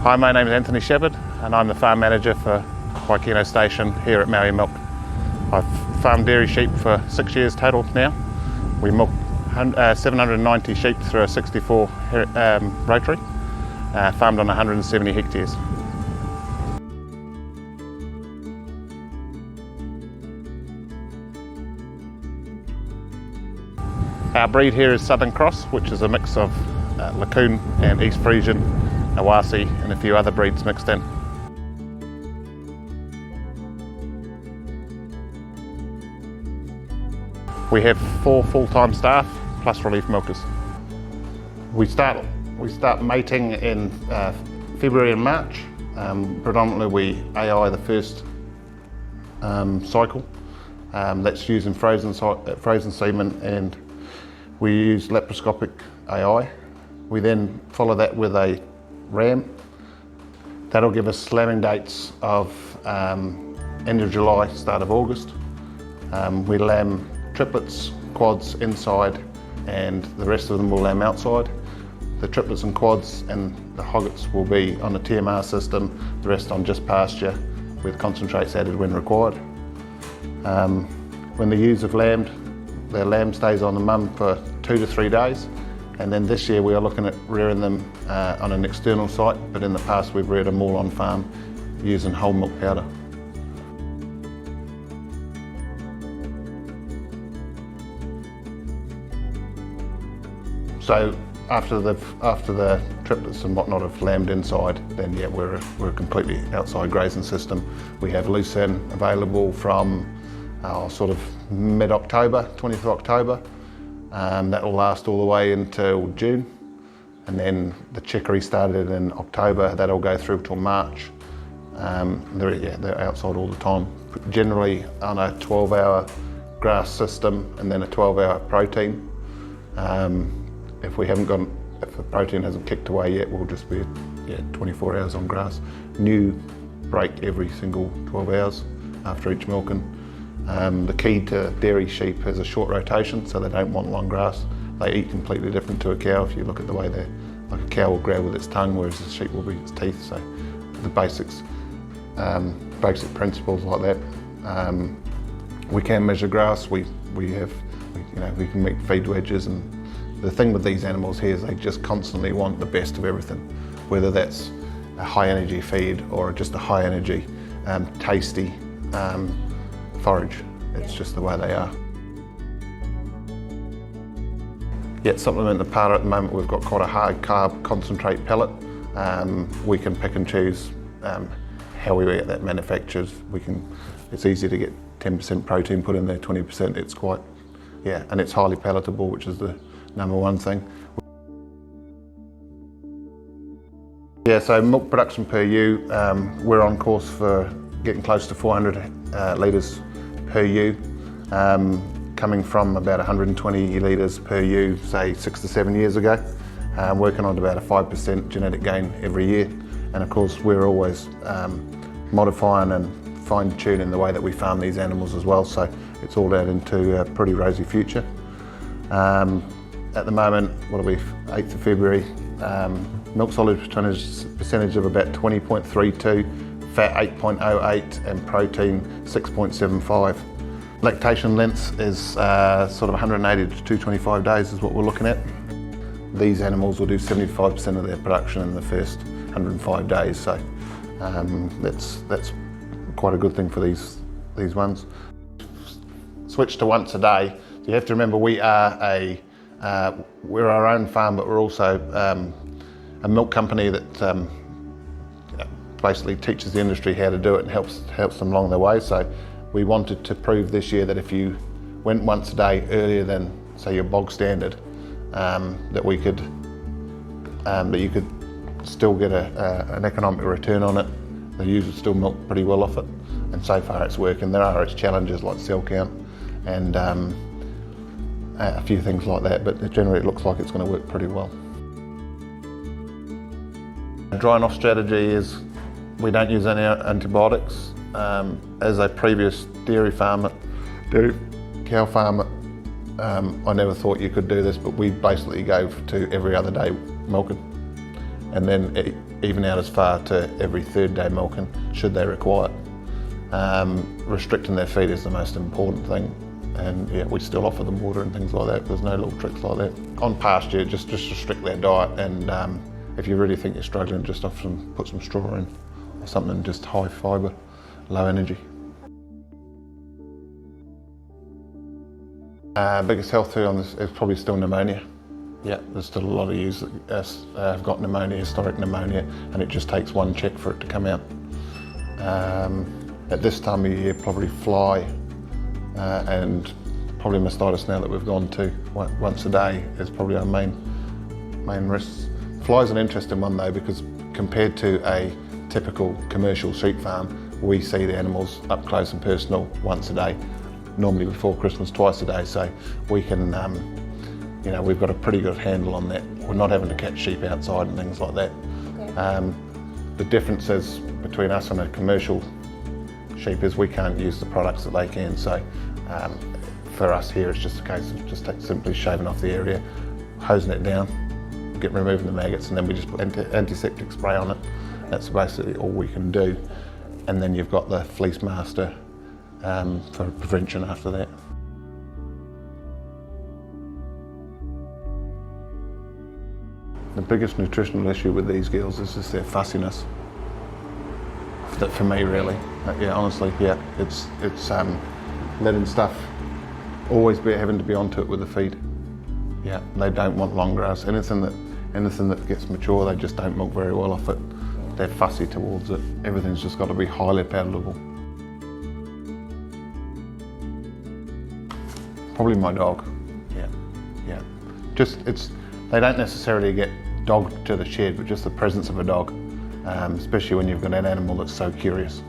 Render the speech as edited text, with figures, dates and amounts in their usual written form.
Hi, my name is Anthony Sheppard and I'm the farm manager for Waikino Station here at Maui Milk. I've farmed dairy sheep for 6 years total now. We milk 790 sheep through a 64 rotary, farmed on 170 hectares. Our breed here is Southern Cross, which is a mix of Lacoon and East Frisian, Awasi and a few other breeds mixed in. We have 4 full-time staff plus relief milkers. We start mating in February and March. Predominantly we AI the first cycle. That's using frozen semen, and we use laparoscopic AI. We then follow that with a ram. That'll give us lambing dates of end of July, start of August. We lamb triplets, quads inside, and the rest of them will lamb outside. The triplets and quads and the hoggets will be on a TMR system, the rest on just pasture with concentrates added when required. When the ewes have lambed, the lamb stays on the mum for 2 to 3 days, and then this year we are looking at rearing them on an external site, but in the past we've reared them all on farm using whole milk powder. So after the triplets and whatnot have lambed inside, then yeah, we're a completely outside grazing system. We have lucerne available from sort of mid-October, 20th of October. That will last all the way until June. And then the chicory started in October, that'll go through till March. They're outside all the time. Generally on a 12-hour grass system and then a 12-hour protein. If the protein hasn't kicked away yet, we'll just be 24 hours on grass. New break every single 12 hours after each milking. The key to dairy sheep is a short rotation, so they don't want long grass. They eat completely different to a cow. If you look at the way like a cow will grab with its tongue, whereas the sheep will be its teeth. So the basic principles like that. We can measure grass. We can make feed wedges, and the thing with these animals here is they just constantly want the best of everything, whether that's a high energy feed or just a high energy, tasty forage. It's just the way they are. Supplement the powder at the moment, we've got quite a high carb concentrate pellet. We can pick and choose how we get that manufactured. It's easy to get 10% protein put in there, 20%. It's quite, and it's highly palatable, which is the number one thing. So milk production per ewe, we're on course for getting close to 400 litres per ewe, coming from about 120 litres per ewe, say 6 to 7 years ago. Working on about a 5% genetic gain every year. And of course, we're always modifying and fine-tuning the way that we farm these animals as well, so it's all out into a pretty rosy future. At the moment, 8th of February, milk solids percentage of about 20.32, fat 8.08 and protein 6.75. Lactation length is sort of 180 to 225 days is what we're looking at. These animals will do 75% of their production in the first 105 days, so that's quite a good thing for these ones. Switch to once a day. So you have to remember we're our own farm, but we're also a milk company that basically teaches the industry how to do it and helps them along their way. So we wanted to prove this year that if you went once a day earlier than, say, your bog standard, that you could still get an economic return on it. The ewes would still milk pretty well off it, and so far it's working. There are its challenges like cell count and a few things like that, but generally it looks like it's going to work pretty well. Drying off strategy is we don't use any antibiotics. As a previous dairy cow farmer, I never thought you could do this, but we basically go to every other day milking. and then even out as far to every third day milking, should they require it. Restricting their feed is the most important thing, and yeah, we still offer them water and things like that. There's no little tricks like that. On pasture, just restrict their diet, and if you really think you're struggling, just put some straw in or something, just high fibre, low energy. Biggest health threat on this is probably still pneumonia. Yeah, there's still a lot of ewes that have got pneumonia, historic pneumonia, and it just takes one check for it to come out. At this time of year, probably fly and probably mastitis now that we've gone to once a day is probably our main risks. Fly's an interesting one though, because compared to a typical commercial sheep farm, we see the animals up close and personal once a day, normally before Christmas twice a day, so we can, you know, we've got a pretty good handle on that. We're not having to catch sheep outside and things like that. Okay. The difference is between us and a commercial sheep is we can't use the products that they can, so for us here it's just a case of just simply shaving off the area, hosing it down, removing the maggots, and then we just put antiseptic spray on it. That's basically all we can do, and then you've got the fleece master for prevention after that. The biggest nutritional issue with these girls is just their fussiness. That for me, really, yeah, honestly, yeah, it's letting stuff always having to be onto it with the feed. Yeah, they don't want long grass. Anything that gets mature, they just don't milk very well off it. They're fussy towards it. Everything's just got to be highly palatable. Probably my dog. Yeah. They don't necessarily get dogged to the shed, but just the presence of a dog, especially when you've got an animal that's so curious.